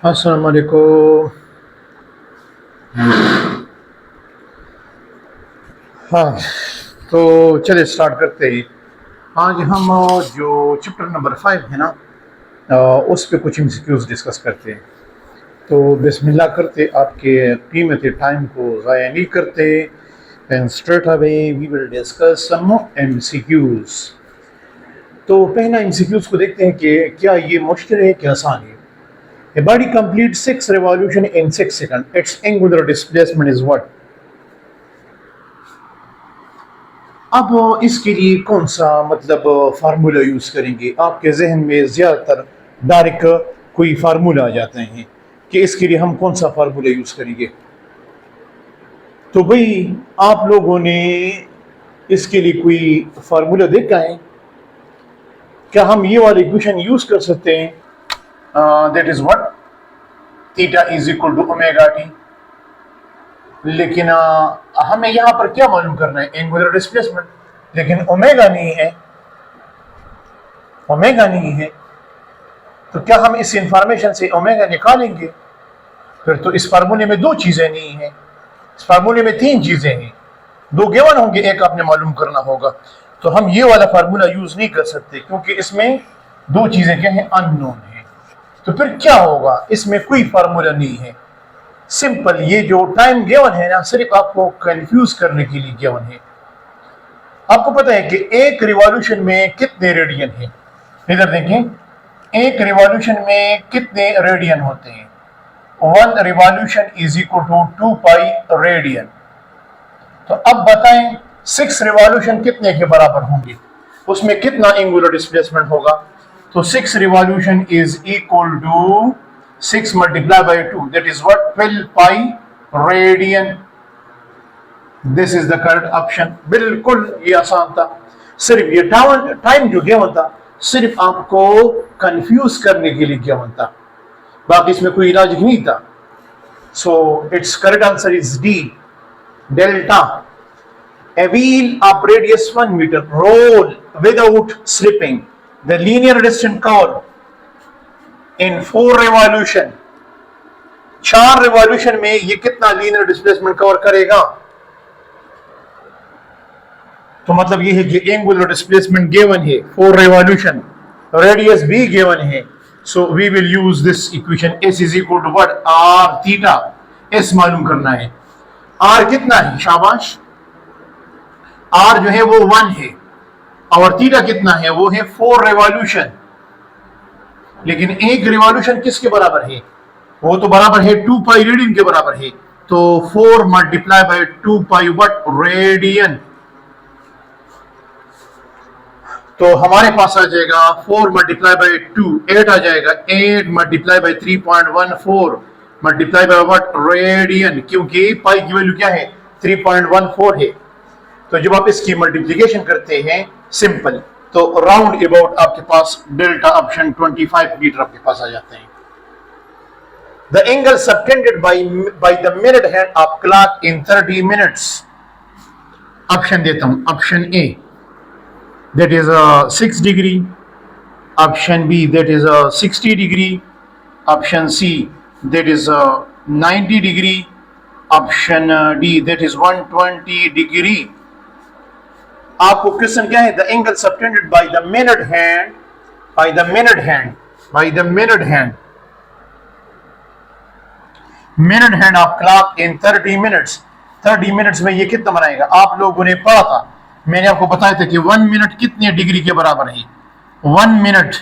अस्सलाम वालेकुम। हाँ, तो चलिए स्टार्ट करते हैं। आज हम जो चैप्टर नंबर 5 है ना, उस पे कुछ एमसीक्यूज डिस्कस करते हैं। तो बिस्मिल्लाह करते, आपके कीमती टाइम को ज़ाया नहीं करते, and straight away we will discuss some MCQs. तो पहला एमसीक्यूज को देखते हैं कि क्या ये मुश्किल है कि आसान है। A body completes 6 revolution in 6 seconds. Its angular displacement is what? अब इसके लिए कौन सा मतलब फार्मूला यूज करेंगे? आपके जहन में ज्यादातर डायरेक्ट कोई फार्मूला आ जाते हैं कि इसके लिए हम कौन सा फार्मूला यूज करेंगे। तो भाई आप लोगों ने इसके लिए कोई फार्मूला देखा है? क्या हम ये वाला इक्वेशन यूज कर सकते हैं? That is what theta is equal to omega T. लेकिन हमें यहाँ पर क्या मालूम करना है? Angular displacement. लेकिन ओमेगा नहीं है, ओमेगा नहीं है, तो क्या हम इस इंफॉर्मेशन से ओमेगा निकालेंगे? फिर तो इस फार्मूले में दो चीजें नहीं है, इस फार्मूले में तीन चीजें हैं। दो गिवन होंगे, एक आपने मालूम करना होगा। तो हम ये वाला फार्मूला यूज नहीं कर सकते क्योंकि इसमें दो चीजें क्या है? अननोन है। तो फिर क्या होगा? इसमें कोई फार्मूला नहीं है। सिंपल, ये जो टाइम गिवन है ना, सिर्फ आपको कंफ्यूज करने के लिए गिवन है। आपको पता है कि एक रिवॉल्यूशन में कितने रेडियन है? इधर देखें, एक रिवॉल्यूशन में कितने रेडियन होते हैं? 1 revolution is equal to 2 pi radian. तो अब बताएं 6 रिवॉल्यूशन कितने के बराबर होंगे? उसमें कितना एंगुलर डिस्प्लेसमेंट होगा? तो 6 revolution is equal to 6 multiplied by 2, that is what? 12 pi radian. This is the correct option. बिल्कुल ये आसान था। सिर्फ ये टाइम जो गिवन था, सिर्फ आपको कंफ्यूज करने के लिए गिवन था, बाकी इसमें कोई लॉजिक नहीं था। So it's correct answer is D, delta. A wheel of radius 1 meter roll without slipping the linear distance covered in 4 revolution। 4 revolution में ये कितना लीनियर डिस्प्लेसमेंट कवर करेगा? तो मतलब ये है कि एंगुलर डिस्प्लेसमेंट गिवन है 4 रिवॉल्यूशन, रेडियस भी गिवन है। So we will use this equation, s is equal to what? r theta. s मालूम करना है। r कितना है? शाबाश। r जो है वो 1 है, और थीटा कितना है? वो है 4 रिवॉल्यूशन। लेकिन एक रिवॉल्यूशन किसके बराबर है? वो तो बराबर है 2 पाई रेडियन के बराबर है। तो 4 multiply by 2 pi what? Radian. तो हमारे पास आ जाएगा 4 मल्टीप्लाई बाय 2, 8 आ जाएगा। 8 multiply by 3.14 multiply by what? Radian. क्योंकि पाई की वैल्यू क्या है? 3.14 है। तो जब आप इसकी मल्टीप्लिकेशन करते हैं सिंपल, तो राउंड अबाउट आपके पास डेल्टा ऑप्शन 25 मीटर आपके पास आ जाते हैं। The angle subtended by the minute hand of clock in 30 minutes. Option देता हूं। Option A, that is 6 degree. Option B, that is 60 degree. Option C, that is 90 degree. Option D, that is 120 degree. आपको question क्या है? The angle subtended by the minute hand, by the minute hand, by the minute hand, minute hand of clock in 30 minutes. 30 minutes में ये कितना बनाएगा? आप लोगों ने पढ़ा था, मैंने आपको बताया था कि 1 मिनट कितने डिग्री के बराबर है? 1 मिनट,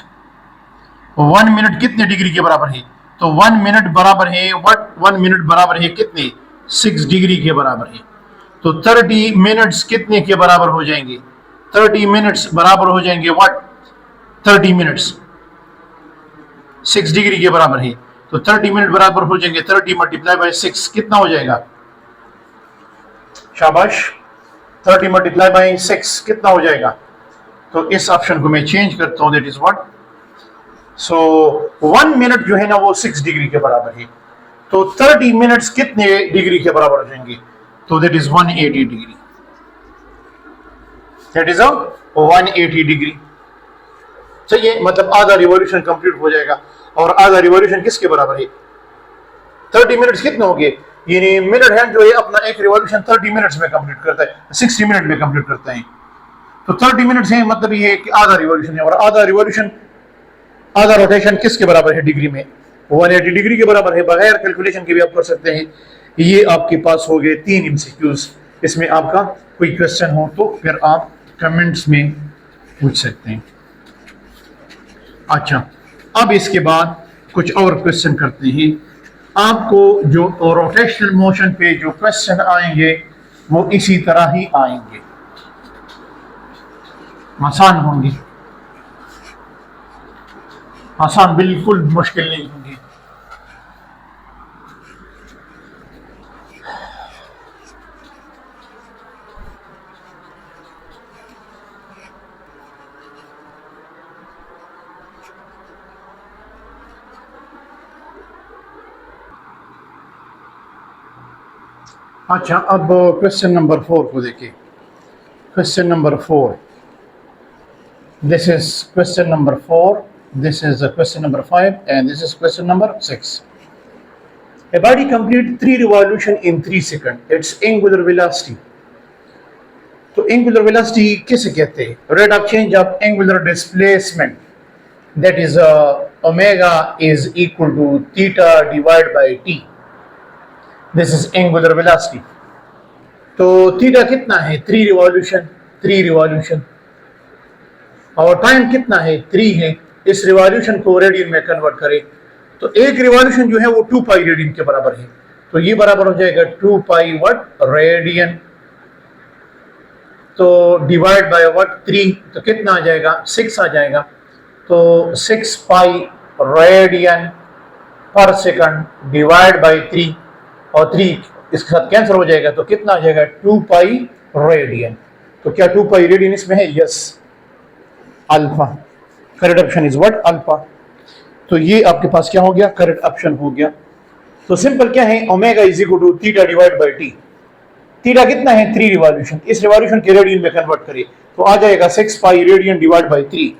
1 मिनट कितने डिग्री के बराबर है? तो 1 मिनट बराबर है व्हाट? 1 मिनट बराबर है कितने? 6 डिग्री के बराबर है। तो 30 मिनट्स कितने के बराबर हो जाएंगे? 30 मिनट्स बराबर हो जाएंगे व्हाट? 30 मिनट्स 6 डिग्री के बराबर है। तो 30 मिनट बराबर हो जाएंगे 30 मल्टीप्लाई बाय 6, कितना हो जाएगा? शाबाश। 30 मल्टीप्लाई बाय 6 कितना हो जाएगा? तो इस ऑप्शन को मैं चेंज करता हूं, that is what? So 1 minute जो है ना वो 6 डिग्री के बराबर है। तो 30 मिनट्स कितने डिग्री के बराबर हो जाएंगे? तो that is 180 degree. That is 180 degree. चाहिए मतलब आधा रिवॉल्यूशन कंप्लीट हो जाएगा। और आधा रिवॉल्यूशन किसके बराबर है? 30 मिनट्स कितने हो गए, यानी मिनट हैंड जो है अपना एक रिवॉल्यूशन 30 मिनट्स में कंप्लीट करता है, 60 मिनट में कंप्लीट करता है। तो 30 मिनट्स है, मतलब ये है कि आधा रिवॉल्यूशन है, और आधा रिवॉल्यूशन, आधा रोटेशन किसके बराबर है डिग्री में, 180 डिग्री के बराबर है। बगैर कैलकुलेशन के भी आप कर सकते हैं। ये आपके पास हो गए 3 एमसीक्यूज। इसमें आपका कोई क्वेश्चन हो तो फिर आप कमेंट्स में पूछ सकते हैं। अच्छा, अब इसके बाद कुछ और क्वेश्चन करते हैं। आपको जो रोटेशनल मोशन पे जो क्वेश्चन आएंगे वो इसी तरह ही आएंगे, आसान होंगे, आसान, बिल्कुल मुश्किल नहीं होंगे। अच्छा, अब क्वेश्चन नंबर 4 को देखिए। Question number 4, this is question number 4, this is question number 5, and this is question number 6. A body complete 3 revolution in 3 seconds. Its angular velocity. तो angular velocity किसे कहते हैं? Rate of change of angular displacement, that is omega is equal to theta divided by t. This is angular velocity. तो theta कितना है? 3 revolution, 3 revolution, और time कितना है? 3 है। इस रिवॉल्यूशन को रेडियन में कन्वर्ट करें तो एक रिवॉल्यूशन जो है वो 2 पाई रेडियन के बराबर है। तो ये बराबर हो जाएगा 2 पाई व्हाट रेडियन, तो डिवाइड बाय व्हाट 3, तो कितना आ जाएगा? 6 आ जाएगा। तो 6 pi radian per second divide by 3, और 3 इसके साथ कैंसिल हो जाएगा, तो कितना आ जाएगा? 2 पाई रेडियन। तो क्या 2 पाई रेडियन इसमें है? Yes, alpha. Correct option is what? Alpha. तो ये आपके पास क्या हो गया? करेक्ट ऑप्शन हो गया। तो सिंपल क्या है? Omega is equal to theta divide by T. Theta कितना है? 3 रिवॉल्यूशन। इस रिवॉल्यूशन के रेडियन में कन्वर्ट करिए तो आ जाएगा 6 pi radian divide by 3।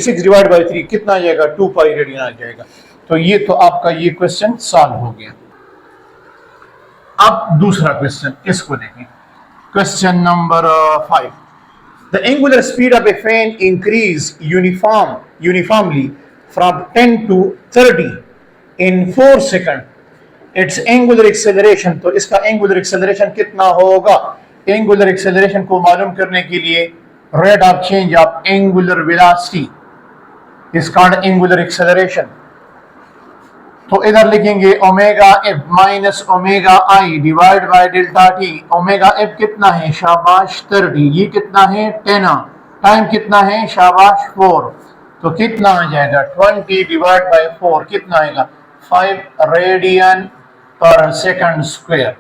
6 divide by 3 कितना आ जाएगा? 2 पाई रेडियन आ जाएगा। तो ये तो आपका ये क्वेश्चन सॉल्व हो गया। अब दूसरा क्वेश्चन, इसको देखें। Question number 5, the angular speed of a fan increase uniformly from 10 to 30 in 4 seconds. Its angular acceleration, तो इसका angular acceleration कितना होगा? Angular acceleration को मालूम करने के लिए rate of change of angular velocity is called angular acceleration. तो इधर लिखेंगे omega F minus omega I divide by delta T. Omega F कितना है? शाबाश 30। ये कितना है? 10। टाइम कितना है? शाबाश 4। तो कितना आ जाएगा? 20 डिवाइड बाय 4 कितना आएगा? 5 रेडियन पर सेकंड स्क्वायर।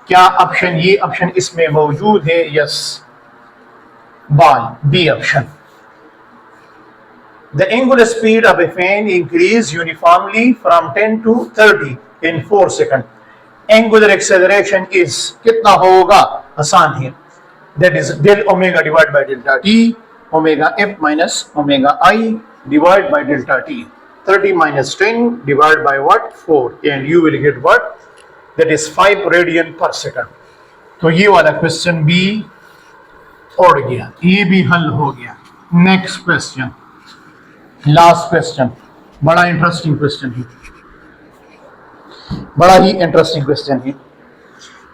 क्या ऑप्शन, ये ऑप्शन इसमें मौजूद है? Yes, by B option. The angular speed of a fan increase uniformly from 10 to 30 in 4 seconds. Angular acceleration is कितना होगा? आसान है, that is del omega divided by delta t, omega f minus omega I divided by delta t. 30 minus 10 divided by what? 4, and you will get what? That is 5 radian per second. तो ये वाला question भी उड़ गया, ये भी हल हो गया। नेक्स्ट क्वेश्चन, लास्ट क्वेश्चन, बड़ा इंटरेस्टिंग क्वेश्चन है, बड़ा ही इंटरेस्टिंग क्वेश्चन है।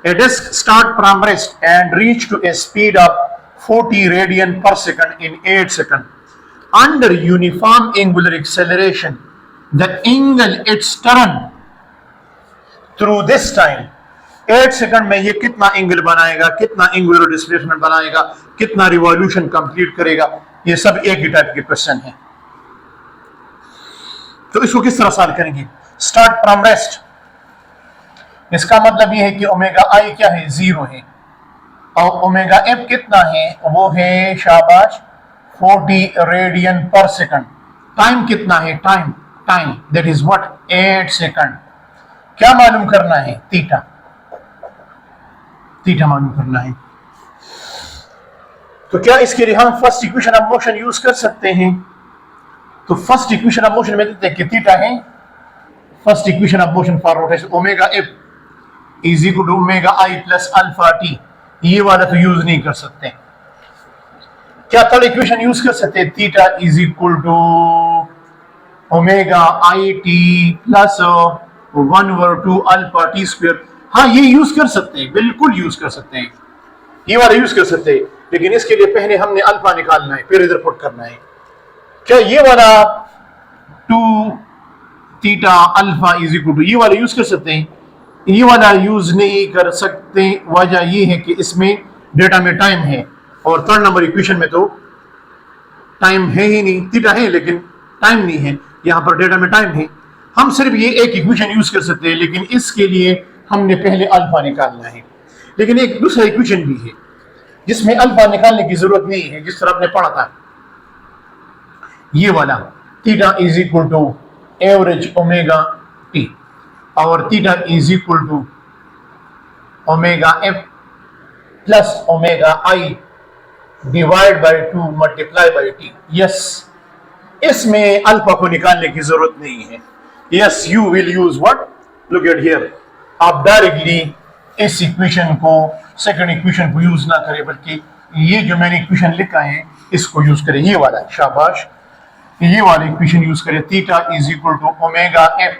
A disk start from rest and reach to a speed of 40 radian per second in 8 seconds. Under uniform angular acceleration, the angle its turn through this time, 8 second में ये कितना angle बनाएगा, कितना angular displacement बनाएगा, कितना revolution complete करेगा, ये सब एक ही टाइप के क्वेश्चन है। तो इसको किस तरह सॉल्व करेंगे? स्टार्ट फ्रॉम रेस्ट, इसका मतलब ये है कि ओमेगा आई क्या है? 0 है, और ओमेगा एफ कितना है? वो है शाबाश 40 रेडियन पर सेकंड। टाइम कितना है? Time that is what? 8 second. क्या मालूम करना है? थीटा मालूम करना है। तो क्या इसके लिए हम first equation of motion use कर सकते हैं? तो फर्स्ट इक्वेशन ऑफ मोशन में देते हैं कि थीटा है first equation of motion for rotation omega F is equal to omega I plus alpha T, ये वाला तो यूज नहीं कर सकते। क्या थर्ड इक्वेशन यूज कर सकते हैं? Theta is equal to omega I T plus 1/2 alpha T square. हाँ, ये यूज कर सकते हैं, बिल्कुल यूज कर सकते हैं, ये वाला यूज कर सकते हैं, लेकिन इसके लिए पहले हमने अल्फा निकालना है, फिर इधर पुट करना है। क्या ये वाला 2 theta alpha is equal to ये वाला यूज कर सकते हैं? ये वाला यूज नहीं कर सकते। वजह ये है कि इसमें डेटा में टाइम है और थर्ड नंबर इक्वेशन में तो टाइम है ही नहीं, थीटा है लेकिन टाइम नहीं है, यहां पर डेटा में टाइम है। हम सिर्फ ये एक इक्वेशन यूज कर सकते हैं, लेकिन इसके लिए हमने पहले अल्फा निकालना है। लेकिन एक दूसरा इक्वेशन भी है जिसमें अल्फा निकालने की जरूरत नहीं है, जिस तरह आपने पढ़ा था, ये वाला theta is equal to average omega T और theta is equal to omega F plus omega I divide by 2 multiply by T. Yes, इसमें अल्फा को निकालने की जरूरत नहीं है। Yes, you will use what, look at here, आप directly इस इक्वेशन को, सेकंड इक्वेशन को यूज ना करें, बल्कि ये जो मैंने इक्वेशन लिखा है इसको यूज करें, ये वाला, शाबाश, ये वाला इक्वेशन यूज करें। Theta is equal to omega F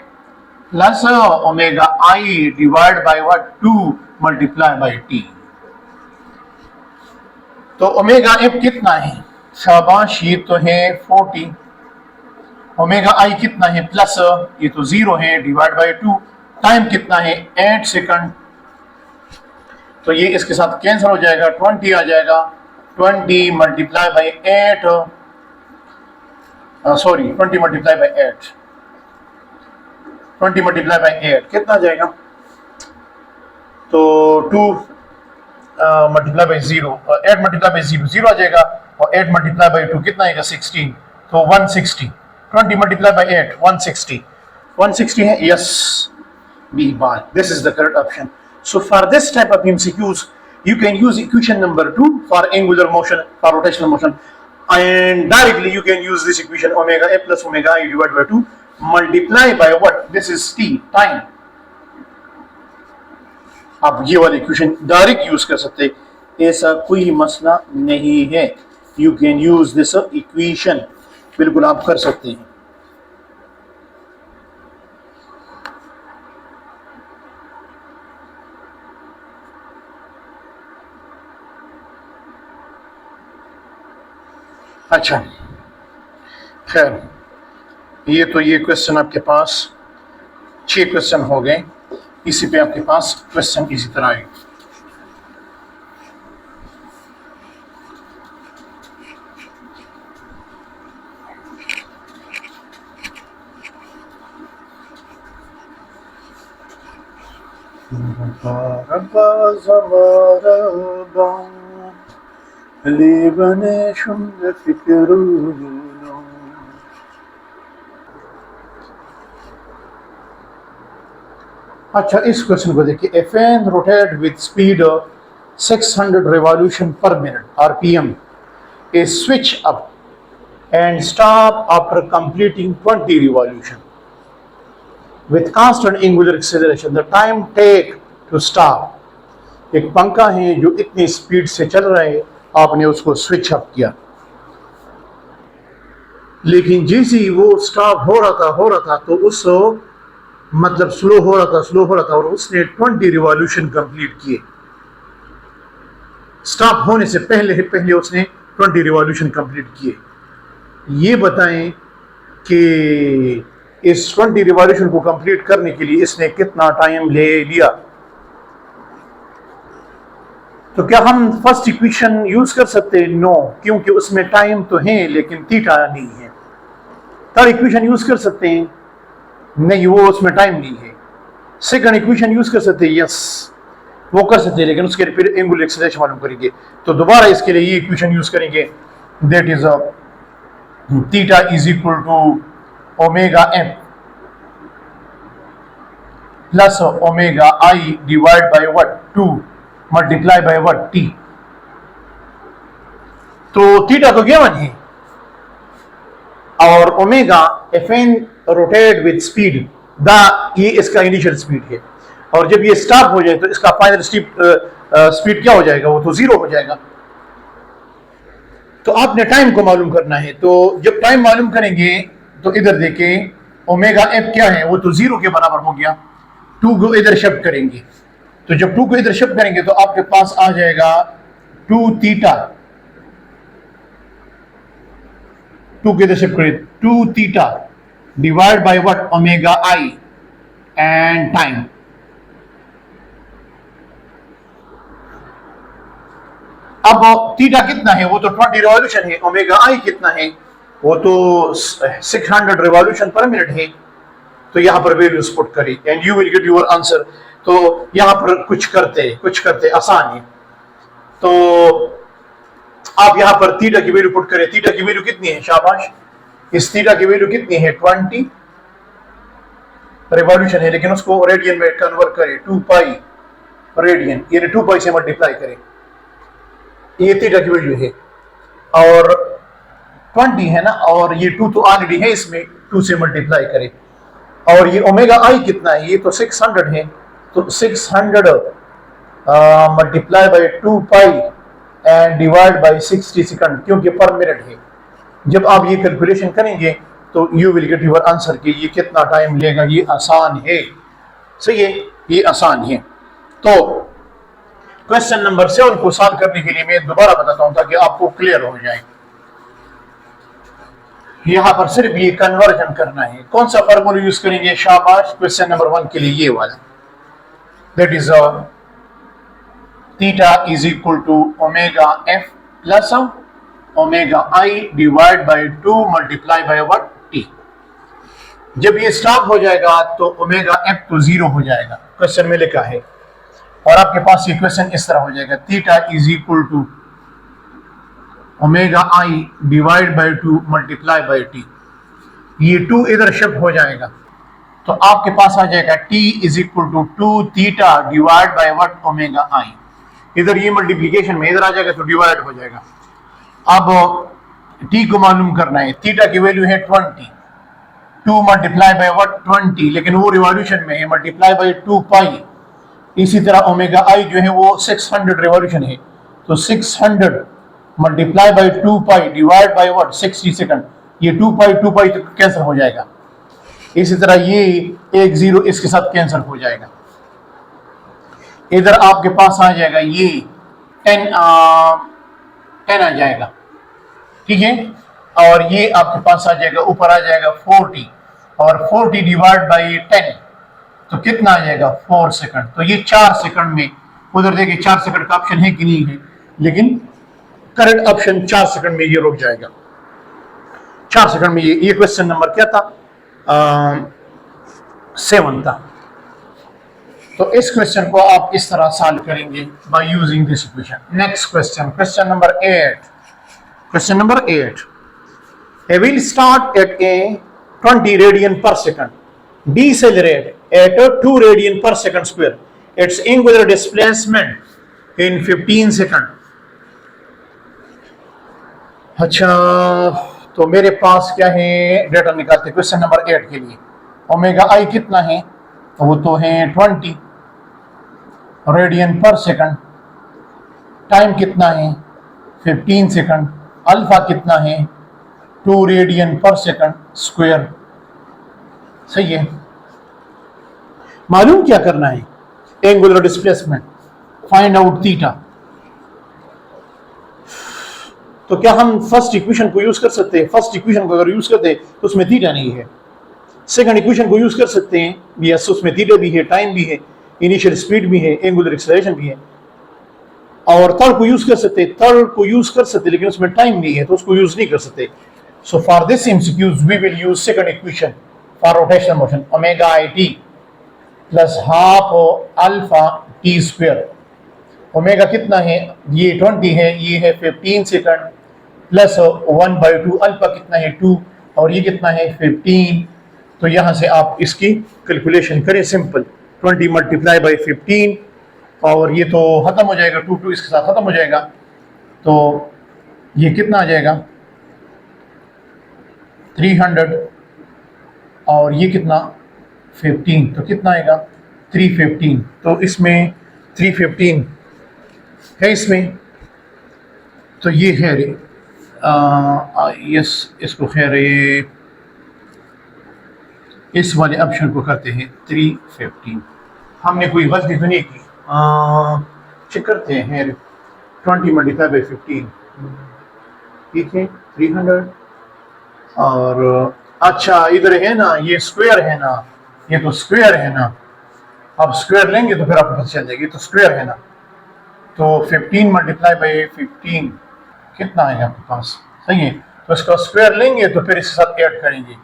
plus omega I divide by what 2 multiply by T. तो ओमेगा एफ कितना है? शाबाश, ये तो है 40। ओमेगा आई कितना है? प्लस, ये तो 0 है, डिवाइड बाय 2। टाइम कितना है? 8 सेकंड। तो ये इसके साथ कैंसिल हो जाएगा, 20 आ जाएगा। 20 multiply by 8, sorry 20 multiply by 8, 20 multiply by 8 कितना आ जाएगा? तो 2 मल्टीप्लाई बाय 0, 8 मल्टीप्लाई बाय 0 0 आ जाएगा, और 8 मल्टीप्लाई बाय 2 कितना आएगा? 16, तो 160। 20 मल्टीप्लाई बाय 8 160, 160 है। यस, बी बार, this is the correct option. So for this type of MCQs, you can use equation number 2 for angular motion, for rotational motion, and directly you can use this equation omega a plus omega I divided by 2 multiply by what? This is t, time. आप ये वाली equation direct use कर सकते हैं, ऐसा कोई मसला नहीं है। You can use this equation, बिल्कुल आप कर सकते हैं। अच्छा, खैर, ये तो ये क्वेश्चन आपके पास 6 क्वेश्चन हो गए, इसी पे आपके पास क्वेश्चन इसी तरह आए। अच्छा, इस क्वेश्चन को देखिए। ए fan rotate with speed 600 revolution per minute RPM is switch up and stop after completing 20 revolution with constant angular acceleration. The time take to stop. एक पंखा है जो इतनी स्पीड से चल रहा है, आपने उसको स्विच अप किया, लेकिन जैसे ही वो स्टॉप हो रहा था तो उस मतलब स्लो हो रहा था और उसने 20 रिवॉल्यूशन कंप्लीट किए। स्टॉप होने से पहले उसने 20 रिवॉल्यूशन कंप्लीट किए। ये बताएं कि इस 20 रिवॉल्यूशन को कंप्लीट करने के लिए इसने कितना टाइम ले लिया। तो क्या हम फर्स्ट इक्वेशन यूज कर सकते हैं? नो, क्योंकि उसमें टाइम तो है लेकिन थीटा नहीं है। थर्ड इक्वेशन यूज कर सकते हैं? नहीं, वो उसमें टाइम नहीं है। सेकंड इक्वेशन यूज कर सकते हैं? यस, वो कर सकते हैं, लेकिन उसके लिए फिर एंगुलर एक्सेलरेशन मालूम करेंगे। तो दोबारा इसके लिए ये इक्वेशन यूज करेंगे, that is theta is equal to omega M plus omega I divide by what 2 multiply by what T. तो थीटा तो गिवन है और omega, a fan rotate with speed ये इसका इनिशियल स्पीड है, और जब ये स्टॉप हो जाए तो इसका फाइनल स्पीड क्या हो जाएगा, वो तो जीरो हो जाएगा। तो आपने टाइम को मालूम करना है, तो जब टाइम मालूम करेंगे तो इधर देखें ओमेगा एफ क्या है, वो तो जीरो के बराबर हो गया। 2 को इधर शिफ्ट करेंगे, तो जब 2 को इधर शिफ्ट करेंगे तो आपके पास आ जाएगा 2 थीटा। 2 को इधर शिफ्ट करें, 2 theta divide by what, omega I and time. अब थीटा कितना है, वो तो 20 रिवॉल्यूशन है। ओमेगा आई कितना है, वो तो 600 रिवॉल्यूशन पर मिनट है। तो यहां पर वैल्यूज पुट करें and you will get your answer. तो यहां पर कुछ करते आसान है। तो आप यहां पर थीटा की वैल्यू पुट करें। थीटा की वैल्यू कितनी है, शाबाश, इस थीटा की वैल्यू कितनी है, 20 रिवॉल्यूशन है, लेकिन उसको रेडियन में कन्वर्ट करें, 2 पाई रेडियन, यानी 2 पाई से मल्टीप्लाई करें। ये थीटा की वैल्यू है, और 20 है ना, और ये 2 तो ऑलरेडी है, इसमें 2 से मल्टीप्लाई करें। और ये ओमेगा आई कितना है, ये तो 600 है, तो 600 multiply by 2 pi and divide by 60 second, क्योंकि पर मिनट है। जब आप ये कैलकुलेशन करेंगे तो you will get your answer कि ये कितना टाइम लेगा। ये आसान है, सही है, ये आसान है। तो क्वेश्चन नंबर 7 को सॉल्व करने के लिए मैं दोबारा बताता हूं ताकि आपको क्लियर हो जाए। यहां पर सिर्फ ये कन्वर्जन करना है। कौन सा फॉर्मूला यूज करेंगे, शाबाश, क्वेश्चन नंबर 1 के लिए ये वाला, that is theta is equal to omega F plus omega I divide by 2 multiply by what, T. जब ये स्टॉप हो जाएगा तो ओमेगा एफ तो जीरो हो जाएगा, क्वेश्चन में लिखा है, और आपके पास ये क्वेश्चन इस तरह हो जाएगा, theta is equal to omega I divide by 2 multiply by T. ये 2 इधर शिफ्ट हो जाएगा, तो आपके पास आ जाएगा t is equal to 2 theta divide by what, omega I. इधर ये मल्टीप्लीकेशन में इधर आ जाएगा तो डिवाइड हो जाएगा। अब t को मालूम करना है, थीटा की वैल्यू है 20, 2 मल्टीप्लाई बाय व्हाट, 20, लेकिन वो रिवॉल्यूशन में है, मल्टीप्लाई बाय 2 पाई। इसी तरह ओमेगा आई जो है वो 600 रिवॉल्यूशन है, तो 600 multiply by 2 pi divide by what, 60 second. ये 2 पाई तो कैंसिल हो जाएगा। इसी तरह ये 1 0 इसके साथ कैंसिल हो जाएगा। इधर आपके पास आ जाएगा ये 10 आ जाएगा, ठीक है, और ये आपके पास आ जाएगा, ऊपर आ जाएगा 40, और 40 डिवाइड बाय 10 तो कितना आ जाएगा, 4 सेकंड। तो ये 4 सेकंड में, उधर देखिए 4 सेकंड का ऑप्शन है कि नहीं है, लेकिन करंट ऑप्शन 4 सेकंड में ये रुक जाएगा। 4 सेकंड में ये क्वेश्चन नंबर क्या था, 7 था। तो इस क्वेश्चन को आप इस तरह सॉल्व करेंगे by using this equation. Next question, question number 8। Question number 8, a wheel start at a 20 radian per second, decelerate at a 2 radian per second square, its angular displacement in 15 second। अच्छा, तो मेरे पास क्या है, data निकालते question number 8 के लिए। Omega आई कितना है, वो तो है 20 रेडियन पर सेकंड, टाइम कितना है 15 सेकंड, अल्फा कितना है 2 रेडियन पर सेकंड स्क्वायर, सही है। मालूम क्या करना है, angular displacement, find out theta. तो क्या हम फर्स्ट इक्वेशन को यूज कर सकते हैं? फर्स्ट इक्वेशन को अगर यूज करते हैं तो उसमें थीटा नहीं है। सेकंड इक्वेशन को यूज कर सकते हैं, यस, उसमें थीटा भी है, टाइम भी है, इनिशियल स्पीड भी है, एंगुलर एक्सेलरेशन भी है। और थर्ड को यूज कर सकते हैं, लेकिन उसमें टाइम नहीं है तो उसको यूज नहीं कर सकते। So for this MCQs we will use second equation for rotational motion, omega I T plus half alpha T square. Omega कितना है, ये 20 है, ये है 15 सेकंड प्लस 1/2, अल्फा कितना है 2, और ये कितना है 15। तो यहां से आप इसकी कैलकुलेशन करें, सिंपल 20 मल्टीप्लाई बाई 15, और ये तो खत्म हो जाएगा, 2 इसके साथ खत्म हो जाएगा, तो ये कितना आ जाएगा 300, और ये कितना 15, तो कितना आएगा 315। तो इसमें 315 है इसमें, तो ये है यस, इसको खैर ये इस वाले ऑप्शन को करते हैं 315। हमने कोई गलती तो नहीं की, चेक करते हैं 20 मल्टीप्लाई बाई 15, ठीक है 300। और अच्छा इधर है ना, ये स्क्वायर है ना, ये तो स्क्वायर है ना, अब स्क्वायर लेंगे तो फिर आपको पता चल जाएगी, तो स्क्वायर है ना, तो 15 मल्टीप्लाई बाई 15 कितना आएगा आपके पास, सही है। तो इसका स्क्वायर लेंगे तो फिर इसके साथ ऐड करेंगे,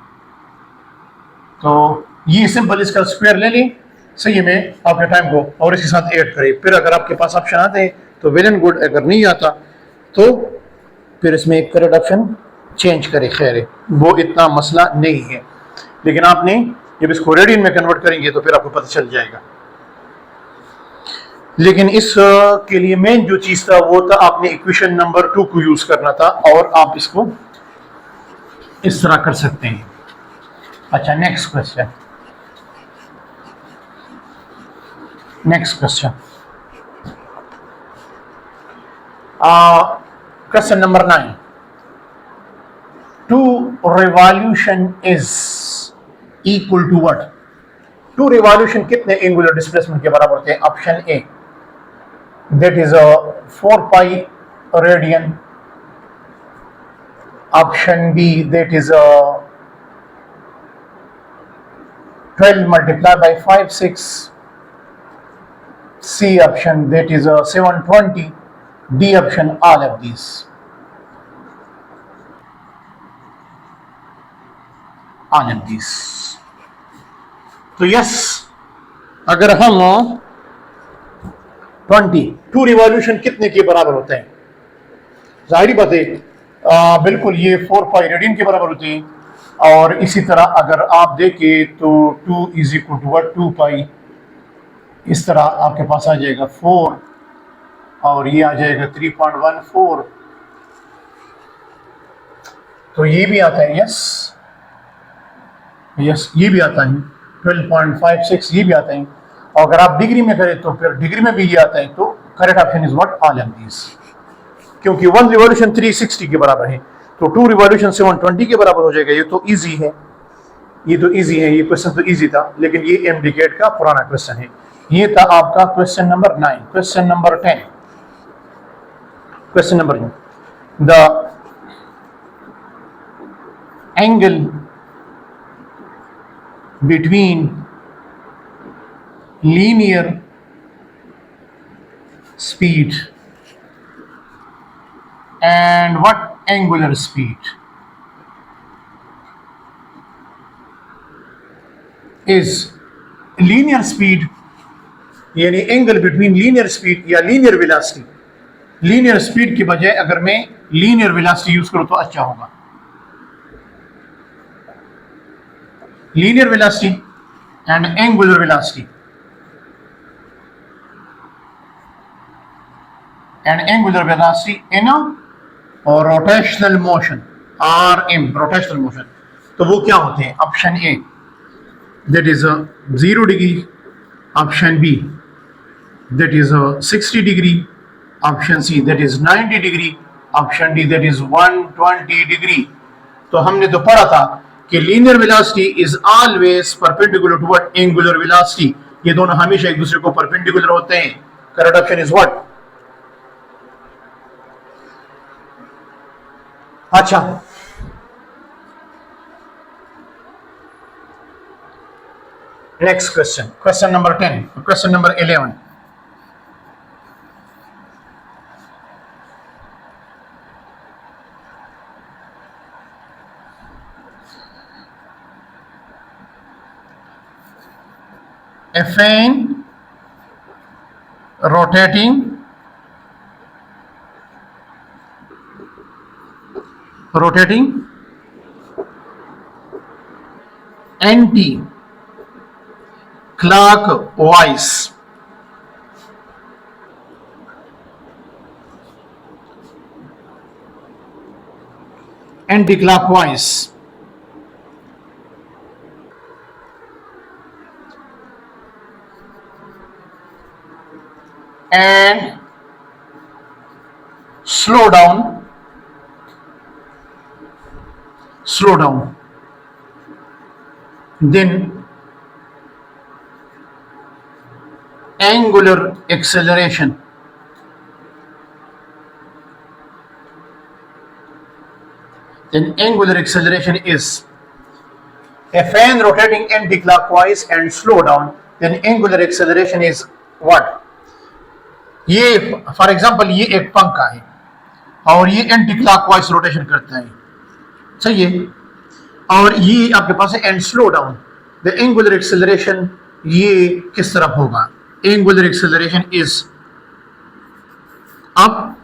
तो ये सिंपल इसका स्क्वायर ले लें, सही है, मैं आपके टाइम को, और इसके साथ ऐड करें। फिर अगर आपके पास ऑप्शन आते हैं तो वेल एंड गुड, अगर नहीं आता तो फिर इसमें एक करेक्ट ऑप्शन चेंज करें, खैर है, वो इतना मसला नहीं है। लेकिन आपने जब इसको रेडियन में कन्वर्ट करेंगे तो फिर आपको पता चल जाएगा। लेकिन इस के लिए मेन जो चीज था वो था आपने इक्वेशन नंबर 2 को यूज करना था, और आप इसको इस तरह कर सकते हैं। अच्छा, next question, question number 9, 2 revolution is equal to what? 2 revolution कितने एंगुलर डिस्प्लेसमेंट के बराबर होते हैं? Option A, that is a 4 pi radian. Option B, that is a 12 multiplied by 5 6. C option, that is a 720. D option, all of these. All of these. तो yes, अगर हम 22 revolution कितने के बराबर होते हैं? जाहिर बात है बिल्कुल ये 4 पाई रेडियन के बराबर होते हैं। और इसी तरह अगर आप देखें तो 2 इज इक्वल टू 2 पाई, इस तरह आपके पास आ जाएगा 4 और ये आ जाएगा 3.14। तो ये भी आता है, यस ये भी आता है 12.56, ये भी आता है। और अगर आप डिग्री में करें तो फिर डिग्री में भी ये आता है। तो correct option is what? All of these, क्योंकि 1 रिवॉल्यूशन 360 के बराबर है, तो 2 रिवॉल्यूशन 720 के बराबर हो जाएगा। ये तो इजी है, ये क्वेश्चन तो इजी था, लेकिन ये एम डिकेड का पुराना क्वेश्चन है। ये था आपका question number 9। Question number 10, question number 10, the angle between linear speed and what angular speed is linear speed, यानी एंगल बिटवीन लीनियर स्पीड या लीनियर वेलोसिटी। लीनियर स्पीड की बजाय अगर मैं लीनियर वेलोसिटी यूज करूं तो अच्छा होगा। linear velocity and angular velocity, in a rotational motion, RM, rotational motion, तो वो क्या होते हैं? Option A, that is a 0 degree, option B, that is a 60 degree, option C, that is 90 degree, option D, that is 120 degree। तो हमने तो पढ़ा था कि linear velocity is always perpendicular to what? Angular velocity. ये दोनों हमेशा एक दूसरे को परपेंडिकुलर होते हैं। Correct option is what? अच्छा, next question, question number 10, question number 11, a fan rotating anti-clockwise and slow down, then angular acceleration. Then angular acceleration is a fan rotating anti-clockwise and slow down. Then angular acceleration is what? ये for example ये एक पंखा है और ये anti clockwise rotation करता है, सही है, और ये आपके पास है and slow down. The angular acceleration ये किस तरफ होगा? Angular acceleration is up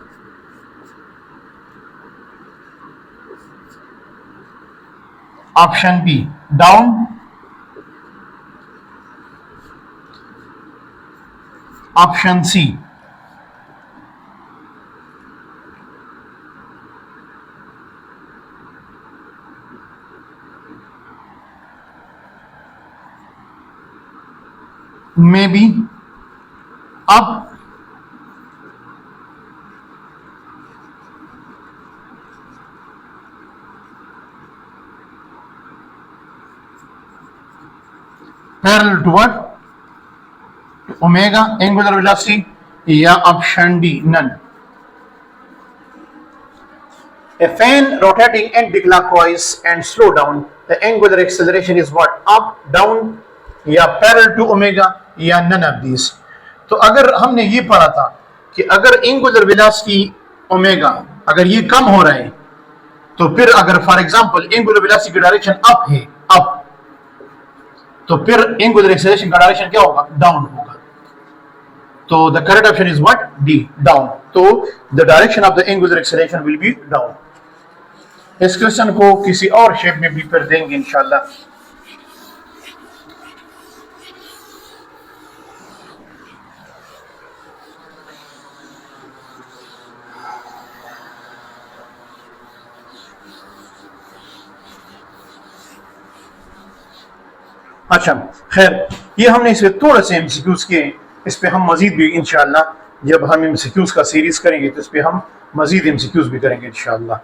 option B down, option C maybe up, parallel to what? To omega angular velocity, या option D none. A fan rotating anti-clockwise and slow down, the angular acceleration is what? Up, down, या parallel to omega, या none of this. तो अगर हमने ये पढ़ा था कि अगर एंगुलर वेलोसिटी ओमेगा अगर ये कम हो रहा है तो फिर अगर फॉर एग्जांपल एंगुलर वेलोसिटी की डायरेक्शन अप है, अप, तो फिर एंगुलर एक्सेलरेशन का डायरेक्शन क्या होगा? डाउन होगा. तो the correct option is what? D, down. तो the direction of the angular acceleration will be down. इस क्वेश्चन को किसी और शेप में भी फिर देंगे इंशाल्लाह. अच्छा खैर, ये हमने इसमें थोड़ा से एमसीक्यूज किए, इस पे हम मजीद भी इंशाल्लाह जब हम एमसीक्यूज का सीरीज करेंगे तो इस पे हम मजीद एमसीक्यूज भी करेंगे इंशाल्लाह.